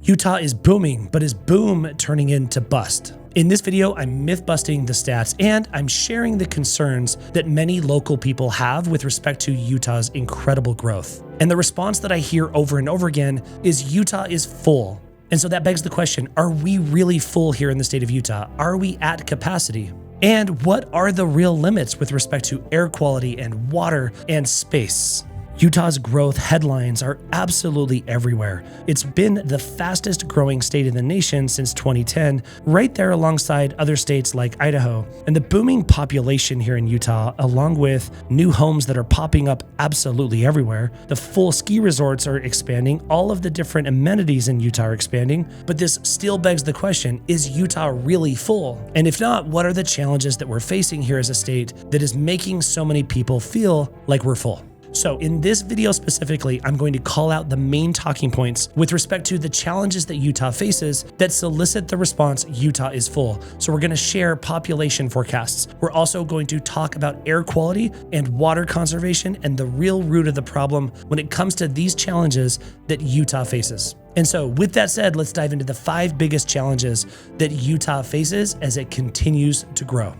Utah is booming, but is boom turning into bust? In this video, I'm myth busting the stats and I'm sharing the concerns that many local people have with respect to Utah's incredible growth. And the response that I hear over and over again is Utah is full. And so that begs the question, are we really full here in the state of Utah? Are we at capacity? And what are the real limits with respect to air quality and water and space? Utah's growth headlines are absolutely everywhere. It's been the fastest growing state in the nation since 2010, right there alongside other states like Idaho. And the booming population here in Utah, along with new homes that are popping up absolutely everywhere, the full ski resorts are expanding, all of the different amenities in Utah are expanding, but this still begs the question, is Utah really full? And if not, what are the challenges that we're facing here as a state that is making so many people feel like we're full? So in this video specifically, I'm going to call out the main talking points with respect to the challenges that Utah faces that solicit the response, Utah is full. So we're going to share population forecasts. We're also going to talk about air quality and water conservation and the real root of the problem when it comes to these challenges that Utah faces. And so with that said, let's dive into the 5 biggest challenges that Utah faces as it continues to grow.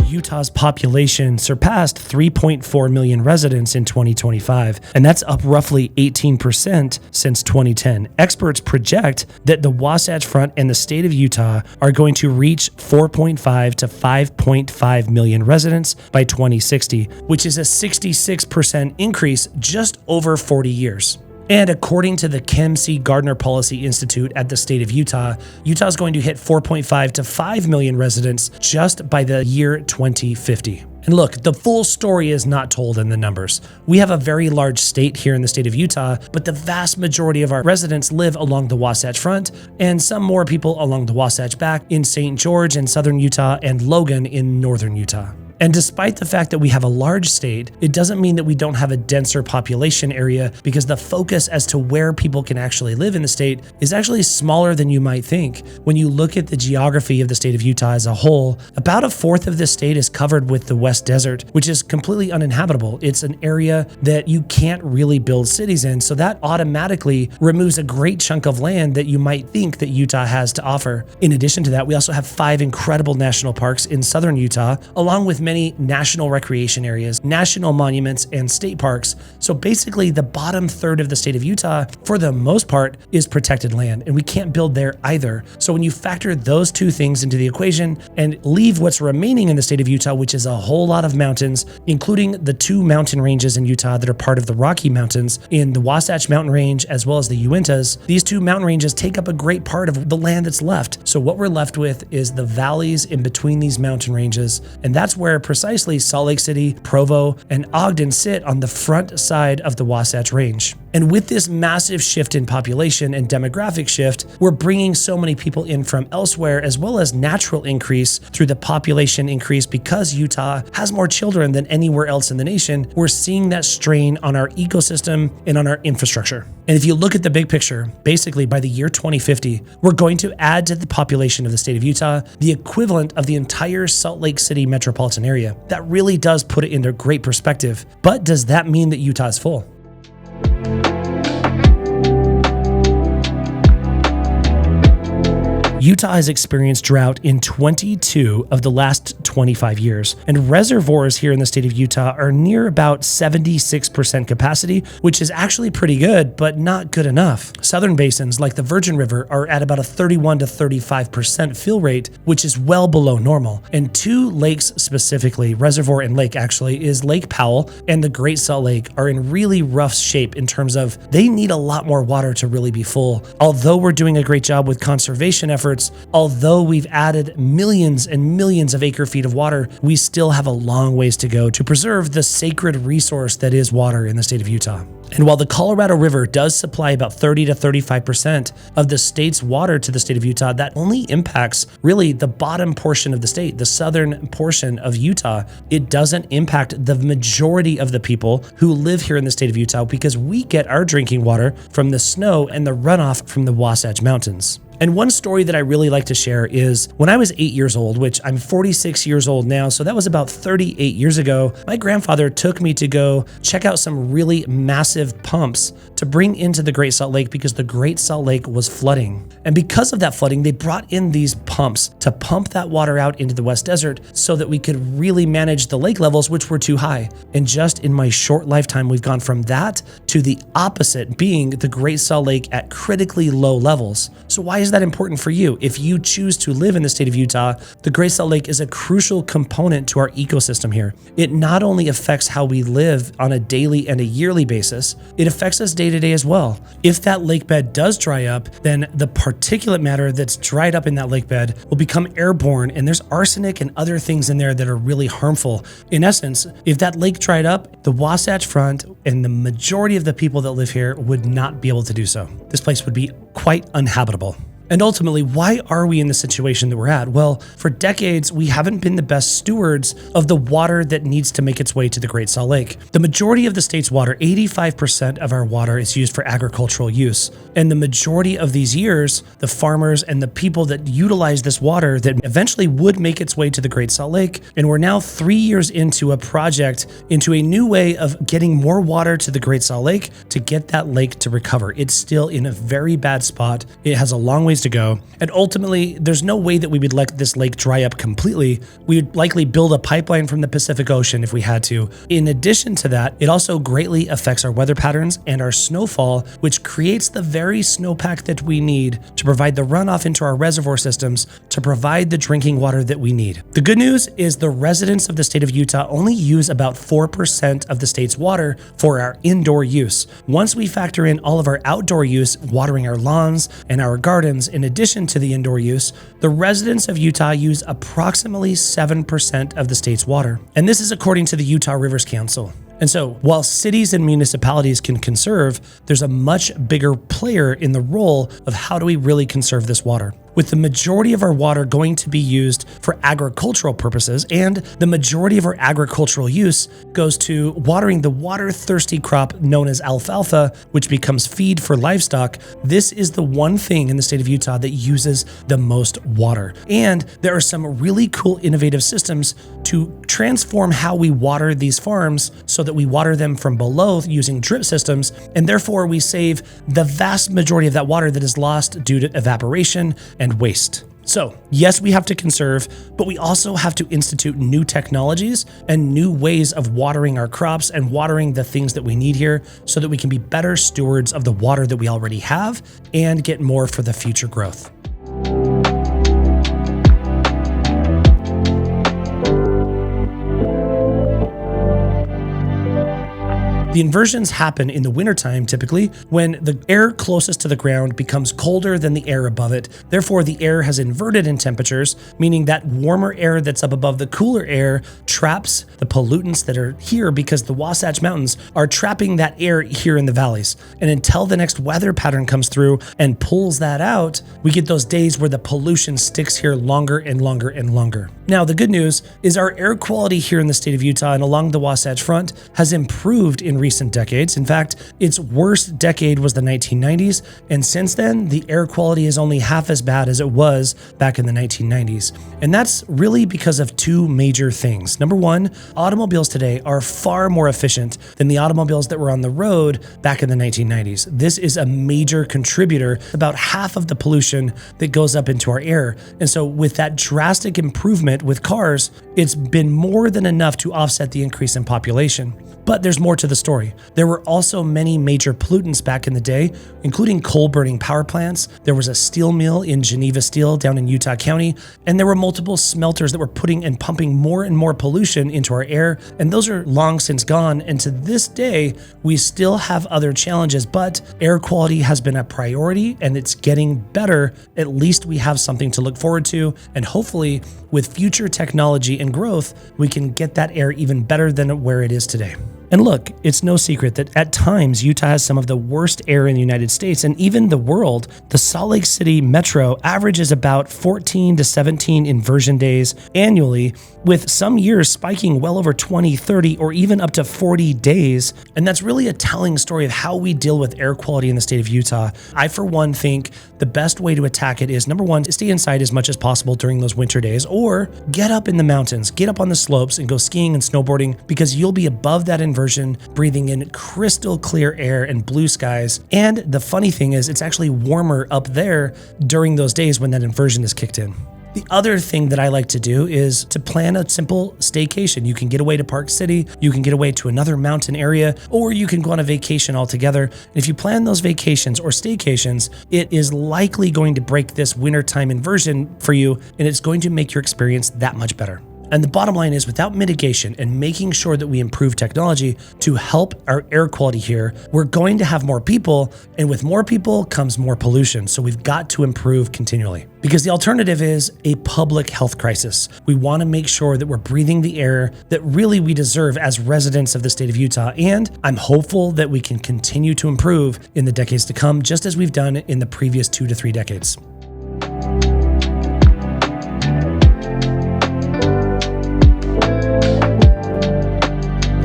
Utah's population surpassed 3.4 million residents in 2025, and that's up roughly 18% since 2010. Experts project that the Wasatch Front and the state of Utah are going to reach 4.5 to 5.5 million residents by 2060, which is a 66% increase just over 40 years. And according to the Kem C. Gardner Policy Institute at the state of Utah, Utah is going to hit 4.5 to 5 million residents just by the year 2050. And look, the full story is not told in the numbers. We have a very large state here in the state of Utah, but the vast majority of our residents live along the Wasatch Front, and some more people along the Wasatch Back in St. George in southern Utah and Logan in northern Utah. And despite the fact that we have a large state, it doesn't mean that we don't have a denser population area, because the focus as to where people can actually live in the state is actually smaller than you might think. When you look at the geography of the state of Utah as a whole, about a fourth of the state is covered with the West Desert, which is completely uninhabitable. It's an area that you can't really build cities in, so that automatically removes a great chunk of land that you might think that Utah has to offer. In addition to that, we also have 5 incredible national parks in southern Utah, along with many national recreation areas, national monuments, and state parks. So basically the bottom third of the state of Utah, for the most part, is protected land, and we can't build there either. So when you factor those 2 things into the equation and leave what's remaining in the state of Utah, which is a whole lot of mountains, including the 2 mountain ranges in Utah that are part of the Rocky Mountains in the Wasatch Mountain Range as well as the Uintas, these 2 mountain ranges take up a great part of the land that's left. So what we're left with is the valleys in between these mountain ranges, and that's where precisely Salt Lake City, Provo, and Ogden sit on the front side of the Wasatch Range. And with this massive shift in population and demographic shift, we're bringing so many people in from elsewhere, as well as natural increase through the population increase. Because Utah has more children than anywhere else in the nation, we're seeing that strain on our ecosystem and on our infrastructure. And if you look at the big picture, basically by the year 2050, we're going to add to the population of the state of Utah the equivalent of the entire Salt Lake City metropolitan area. That really does put it into great perspective. But does that mean that Utah is full? Utah has experienced drought in 22 of the last 25 years, and reservoirs here in the state of Utah are near about 76% capacity, which is actually pretty good, but not good enough. Southern basins like the Virgin River are at about a 31 to 35% fill rate, which is well below normal. And 2 lakes specifically, reservoir and lake actually, is Lake Powell and the Great Salt Lake, are in really rough shape in terms of they need a lot more water to really be full. Although we're doing a great job with conservation efforts, although we've added millions and millions of acre feet of water, we still have a long ways to go to preserve the sacred resource that is water in the state of Utah. And while the Colorado River does supply about 30 to 35% of the state's water to the state of Utah, that only impacts really the bottom portion of the state, the southern portion of Utah. It doesn't impact the majority of the people who live here in the state of Utah, because we get our drinking water from the snow and the runoff from the Wasatch Mountains. And one story that I really like to share is when I was 8 years old, which I'm 46 years old now, so that was about 38 years ago, my grandfather took me to go check out some really massive pumps to bring into the Great Salt Lake because the Great Salt Lake was flooding. And because of that flooding, they brought in these pumps to pump that water out into the West Desert so that we could really manage the lake levels, which were too high. And just in my short lifetime, we've gone from that to the opposite, being the Great Salt Lake at critically low levels. So why is that important for you? If you choose to live in the state of Utah, the Great Salt Lake is a crucial component to our ecosystem here. It not only affects how we live on a daily and a yearly basis, it affects us day to day as well. If that lake bed does dry up, then the particulate matter that's dried up in that lake bed will become airborne, and there's arsenic and other things in there that are really harmful. In essence, if that lake dried up, the Wasatch Front and the majority of the people that live here would not be able to do so. This place would be quite uninhabitable. And ultimately, why are we in the situation that we're at? Well, for decades, we haven't been the best stewards of the water that needs to make its way to the Great Salt Lake. The majority of the state's water, 85% of our water, is used for agricultural use. And the majority of these years, the farmers and the people that utilize this water that eventually would make its way to the Great Salt Lake. And we're now 3 years into a project, into a new way of getting more water to the Great Salt Lake to get that lake to recover. It's still in a very bad spot. It has a long way to go. And ultimately, there's no way that we would let this lake dry up completely. We would likely build a pipeline from the Pacific Ocean if we had to. In addition to that, it also greatly affects our weather patterns and our snowfall, which creates the very snowpack that we need to provide the runoff into our reservoir systems to provide the drinking water that we need. The good news is the residents of the state of Utah only use about 4% of the state's water for our indoor use. Once we factor in all of our outdoor use, watering our lawns and our gardens, in addition to the indoor use, the residents of Utah use approximately 7% of the state's water. And this is according to the Utah Rivers Council. And so while cities and municipalities can conserve, there's a much bigger player in the role of how do we really conserve this water. With the majority of our water going to be used for agricultural purposes, and the majority of our agricultural use goes to watering the water-thirsty crop known as alfalfa, which becomes feed for livestock, this is the one thing in the state of Utah that uses the most water. And there are some really cool innovative systems to transform how we water these farms so that we water them from below using drip systems, and therefore we save the vast majority of that water that is lost due to evaporation and waste. So yes, we have to conserve, but we also have to institute new technologies and new ways of watering our crops and watering the things that we need here so that we can be better stewards of the water that we already have and get more for the future growth. The inversions happen in the wintertime typically when the air closest to the ground becomes colder than the air above it. Therefore, the air has inverted in temperatures, meaning that warmer air that's up above the cooler air traps the pollutants that are here because the Wasatch Mountains are trapping that air here in the valleys. And until the next weather pattern comes through and pulls that out, we get those days where the pollution sticks here longer and longer and longer. Now, the good news is our air quality here in the state of Utah and along the Wasatch Front has improved in recent decades. In fact, its worst decade was the 1990s, and since then, the air quality is only half as bad as it was back in the 1990s. And that's really because of two major things. Number one, automobiles today are far more efficient than the automobiles that were on the road back in the 1990s. This is a major contributor, about half of the pollution that goes up into our air. And so with that drastic improvement with cars, it's been more than enough to offset the increase in population. But there's more to the story. There were also many major pollutants back in the day, including coal-burning power plants. There was a steel mill in Geneva Steel down in Utah County, and there were multiple smelters that were putting and pumping more and more pollution into our air, and those are long since gone. And to this day, we still have other challenges, but air quality has been a priority, and it's getting better. At least we have something to look forward to, and hopefully, with future technology and growth, we can get that air even better than where it is today. And look, it's no secret that at times Utah has some of the worst air in the United States and even the world. The Salt Lake City metro averages about 14 to 17 inversion days annually, with some years spiking well over 20, 30, or even up to 40 days. And that's really a telling story of how we deal with air quality in the state of Utah. I, for one, think the best way to attack it is, number one, stay inside as much as possible during those winter days, or get up in the mountains, get up on the slopes and go skiing and snowboarding, because you'll be above that inversion, breathing in crystal clear air and blue skies. And the funny thing is, it's actually warmer up there during those days when that inversion is kicked in. The other thing that I like to do is to plan a simple staycation. You can get away to Park City, you can get away to another mountain area, or you can go on a vacation altogether. And if you plan those vacations or staycations, it is likely going to break this wintertime inversion for you, and it's going to make your experience that much better. And the bottom line is, without mitigation and making sure that we improve technology to help our air quality here, we're going to have more people, and with more people comes more pollution. So we've got to improve continually, because the alternative is a public health crisis. We want to make sure that we're breathing the air that really we deserve as residents of the state of Utah. And I'm hopeful that we can continue to improve in the decades to come, just as we've done in the previous 2 to 3 decades.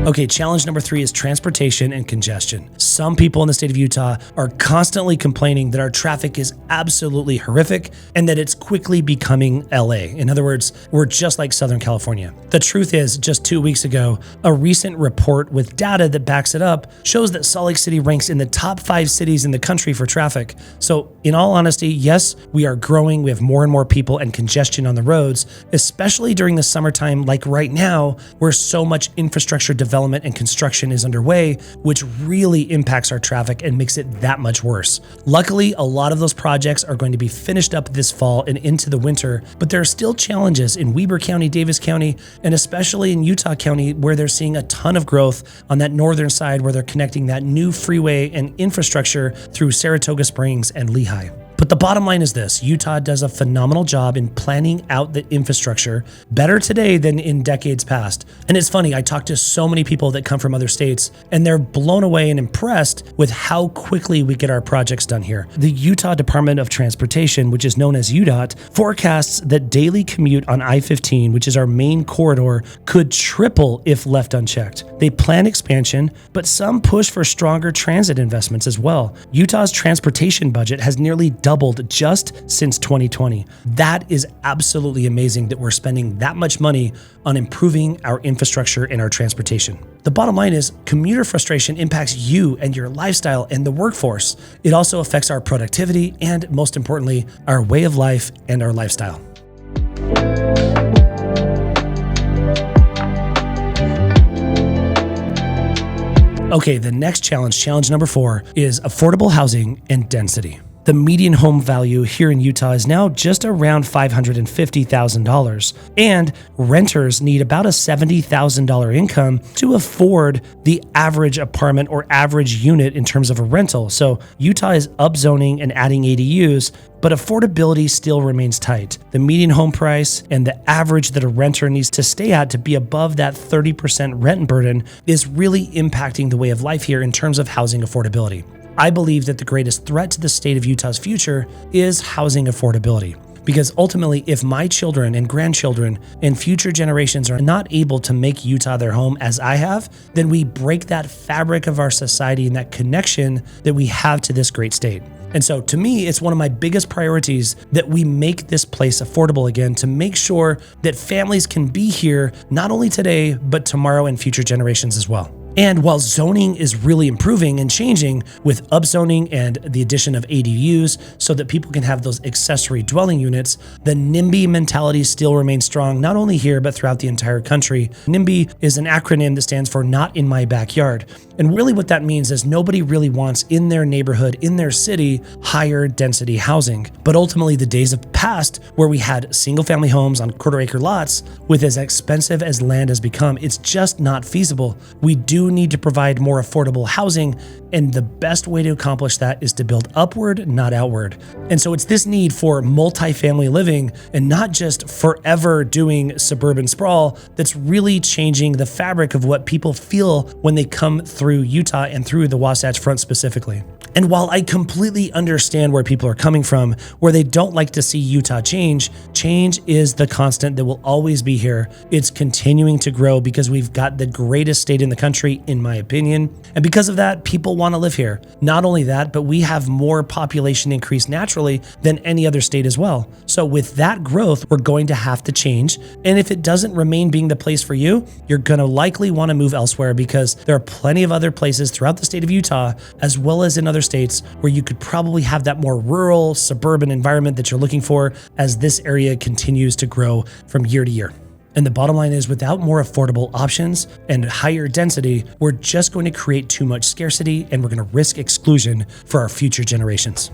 Okay, challenge number 3 is transportation and congestion. Some people in the state of Utah are constantly complaining that our traffic is absolutely horrific and that it's quickly becoming LA. In other words, we're just like Southern California. The truth is, just 2 weeks ago, a recent report with data that backs it up shows that Salt Lake City ranks in the top 5 cities in the country for traffic. So in all honesty, yes, we are growing. We have more and more people and congestion on the roads, especially during the summertime, like right now, where so much infrastructure development and construction is underway, which really impacts our traffic and makes it that much worse. Luckily, a lot of those projects are going to be finished up this fall and into the winter, but there are still challenges in Weber County, Davis County, and especially in Utah County, where they're seeing a ton of growth on that northern side, where they're connecting that new freeway and infrastructure through Saratoga Springs and Lehigh. But the bottom line is this: Utah does a phenomenal job in planning out the infrastructure better today than in decades past. And it's funny, I talk to so many people that come from other states, and they're blown away and impressed with how quickly we get our projects done here. The Utah Department of Transportation, which is known as UDOT, forecasts that daily commute on I-15, which is our main corridor, could triple if left unchecked. They plan expansion, but some push for stronger transit investments as well. Utah's transportation budget has nearly doubled just since 2020. That is absolutely amazing that we're spending that much money on improving our infrastructure and our transportation. The bottom line is, commuter frustration impacts you and your lifestyle and the workforce. It also affects our productivity and, most importantly, our way of life and our lifestyle. Okay, the next challenge number 4, is affordable housing and density. The median home value here in Utah is now just around $550,000, and renters need about a $70,000 income to afford the average apartment or average unit in terms of a rental. So Utah is upzoning and adding ADUs, but affordability still remains tight. The median home price and the average that a renter needs to stay at to be above that 30% rent burden is really impacting the way of life here in terms of housing affordability. I believe that the greatest threat to the state of Utah's future is housing affordability. Because ultimately, if my children and grandchildren and future generations are not able to make Utah their home as I have, then we break that fabric of our society and that connection that we have to this great state. And so to me, it's one of my biggest priorities that we make this place affordable again, to make sure that families can be here not only today, but tomorrow and future generations as well. And while zoning is really improving and changing with upzoning and the addition of ADUs so that people can have those accessory dwelling units, the NIMBY mentality still remains strong, not only here, but throughout the entire country. NIMBY is an acronym that stands for Not in My Backyard. And really what that means is nobody really wants in their neighborhood, in their city, higher density housing. But ultimately the days have passed where we had single family homes on quarter acre lots with as expensive as land has become. It's just not feasible. We do do need to provide more affordable housing, and the best way to accomplish that is to build upward, not outward. And so it's this need for multifamily living and not just forever doing suburban sprawl that's really changing the fabric of what people feel when they come through Utah and through the Wasatch Front specifically. And while I completely understand where people are coming from, where they don't like to see Utah change is the constant that will always be here. It's continuing to grow because we've got the greatest state in the country, in my opinion. And because of that, people want to live here. Not only that, but we have more population increase naturally than any other state as well. So with that growth, we're going to have to change. And if it doesn't remain being the place for you, you're going to likely want to move elsewhere because there are plenty of other places throughout the state of Utah, as well as in other states, where you could probably have that more rural, suburban environment that you're looking for as this area continues to grow from year to year. And the bottom line is, without more affordable options and higher density, we're just going to create too much scarcity and we're going to risk exclusion for our future generations.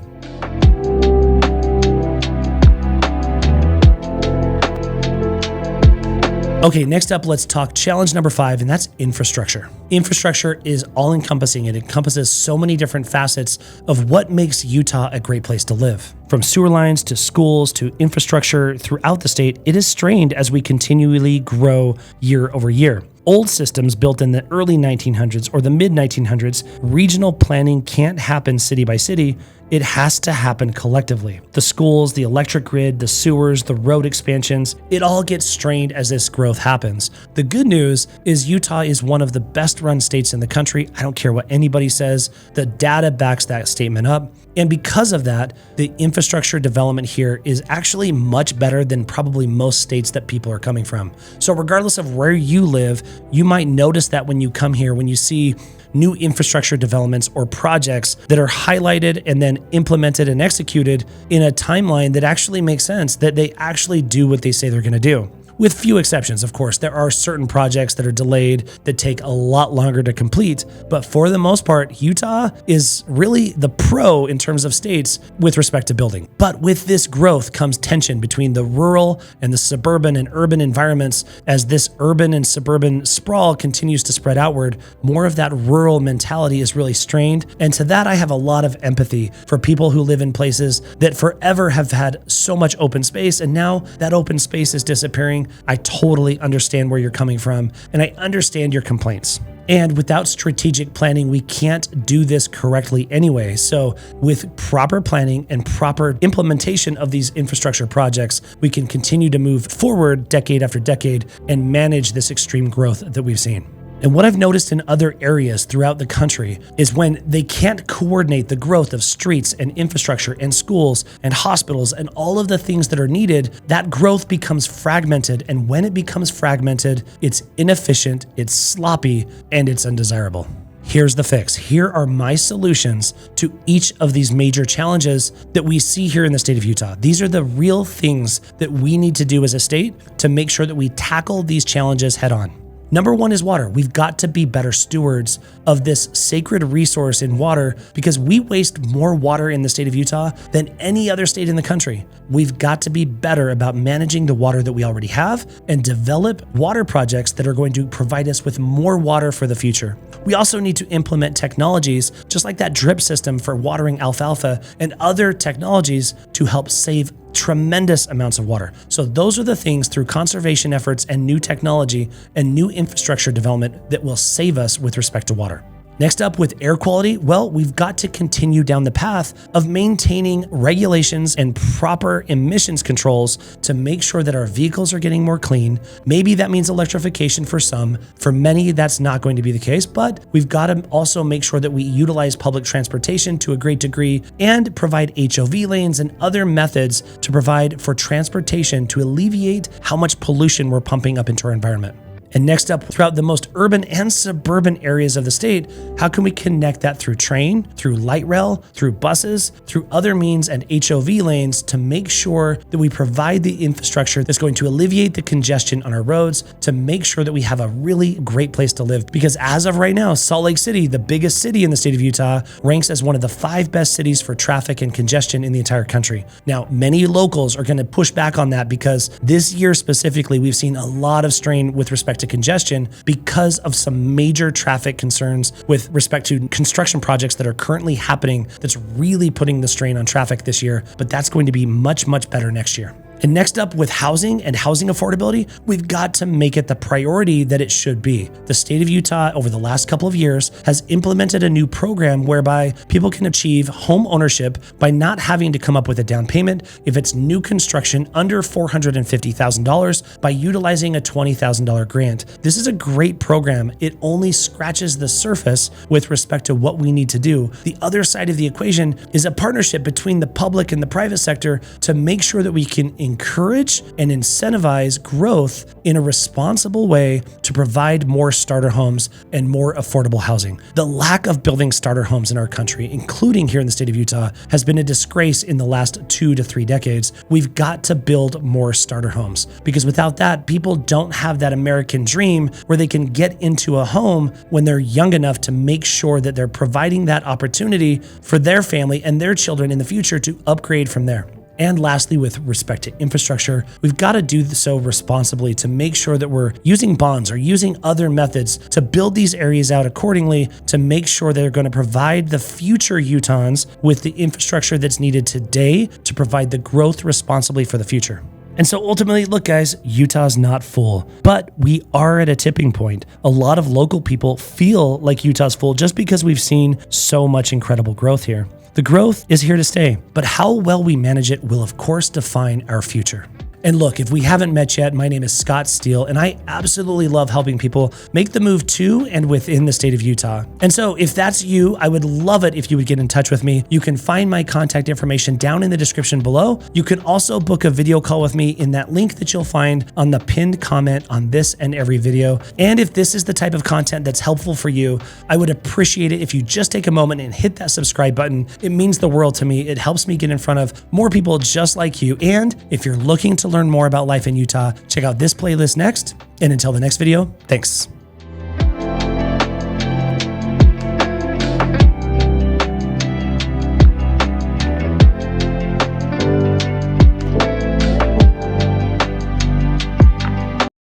Okay, next up, let's talk challenge number 5, and that's infrastructure. Infrastructure is all-encompassing. It encompasses so many different facets of what makes Utah a great place to live. From sewer lines to schools to infrastructure throughout the state, it is strained as we continually grow year over year. Old systems built in the early 1900s or the mid 1900s, regional planning can't happen city by city. It has to happen collectively. The schools, the electric grid, the sewers, the road expansions, it all gets strained as this growth happens. The good news is Utah is one of the best run states in the country. I don't care what anybody says. The data backs that statement up. And because of that, the infrastructure development here is actually much better than probably most states that people are coming from. So regardless of where you live, you might notice that when you come here, when you see new infrastructure developments or projects that are highlighted and then implemented and executed in a timeline that actually makes sense, that they actually do what they say they're going to do. With few exceptions, of course. There are certain projects that are delayed that take a lot longer to complete, but for the most part, Utah is really the pro in terms of states with respect to building. But with this growth comes tension between the rural and the suburban and urban environments. As this urban and suburban sprawl continues to spread outward, more of that rural mentality is really strained. And to that, I have a lot of empathy for people who live in places that forever have had so much open space, and now that open space is disappearing. I totally understand where you're coming from, and I understand your complaints. And without strategic planning, we can't do this correctly anyway. So with proper planning and proper implementation of these infrastructure projects, we can continue to move forward decade after decade and manage this extreme growth that we've seen. And what I've noticed in other areas throughout the country is when they can't coordinate the growth of streets and infrastructure and schools and hospitals and all of the things that are needed, that growth becomes fragmented. And when it becomes fragmented, it's inefficient, it's sloppy, and it's undesirable. Here's the fix. Here are my solutions to each of these major challenges that we see here in the state of Utah. These are the real things that we need to do as a state to make sure that we tackle these challenges head on. Number 1 is water. We've got to be better stewards of this sacred resource in water because we waste more water in the state of Utah than any other state in the country. We've got to be better about managing the water that we already have and develop water projects that are going to provide us with more water for the future. We also need to implement technologies just like that drip system for watering alfalfa and other technologies to help save tremendous amounts of water. So those are the things through conservation efforts and new technology and new infrastructure development that will save us with respect to water. Next up, with air quality, well, we've got to continue down the path of maintaining regulations and proper emissions controls to make sure that our vehicles are getting more clean. Maybe that means electrification for some. For many, that's not going to be the case, but we've got to also make sure that we utilize public transportation to a great degree and provide HOV lanes and other methods to provide for transportation to alleviate how much pollution we're pumping up into our environment. And next up, throughout the most urban and suburban areas of the state, how can we connect that through train, through light rail, through buses, through other means and HOV lanes to make sure that we provide the infrastructure that's going to alleviate the congestion on our roads to make sure that we have a really great place to live. Because as of right now, Salt Lake City, the biggest city in the state of Utah, ranks as one of the 5 best cities for traffic and congestion in the entire country. Now, many locals are going to push back on that because this year specifically, we've seen a lot of strain with respect to to congestion because of some major traffic concerns with respect to construction projects that are currently happening that's really putting the strain on traffic this year, but that's going to be much, much better next year. And next up, with housing and housing affordability, we've got to make it the priority that it should be. The state of Utah over the last couple of years has implemented a new program whereby people can achieve home ownership by not having to come up with a down payment if it's new construction under $450,000 by utilizing a $20,000 grant. This is a great program. It only scratches the surface with respect to what we need to do. The other side of the equation is a partnership between the public and the private sector to make sure that we can encourage and incentivize growth in a responsible way to provide more starter homes and more affordable housing. The lack of building starter homes in our country, including here in the state of Utah, has been a disgrace in the last 2 to 3 decades. We've got to build more starter homes because without that, people don't have that American dream where they can get into a home when they're young enough to make sure that they're providing that opportunity for their family and their children in the future to upgrade from there. And lastly, with respect to infrastructure, we've got to do so responsibly to make sure that we're using bonds or using other methods to build these areas out accordingly to make sure they're going to provide the future Utahns with the infrastructure that's needed today to provide the growth responsibly for the future. And so ultimately, look guys, Utah's not full, but we are at a tipping point. A lot of local people feel like Utah's full just because we've seen so much incredible growth here. The growth is here to stay, but how well we manage it will of course define our future. And look, if we haven't met yet, my name is Scott Steele, and I absolutely love helping people make the move to and within the state of Utah. And so if that's you, I would love it if you would get in touch with me. You can find my contact information down in the description below. You can also book a video call with me in that link that you'll find on the pinned comment on this and every video. And if this is the type of content that's helpful for you, I would appreciate it if you just take a moment and hit that subscribe button. It means the world to me. It helps me get in front of more people just like you. And if you're looking to learn more about life in Utah, check out this playlist next. And until the next video, thanks.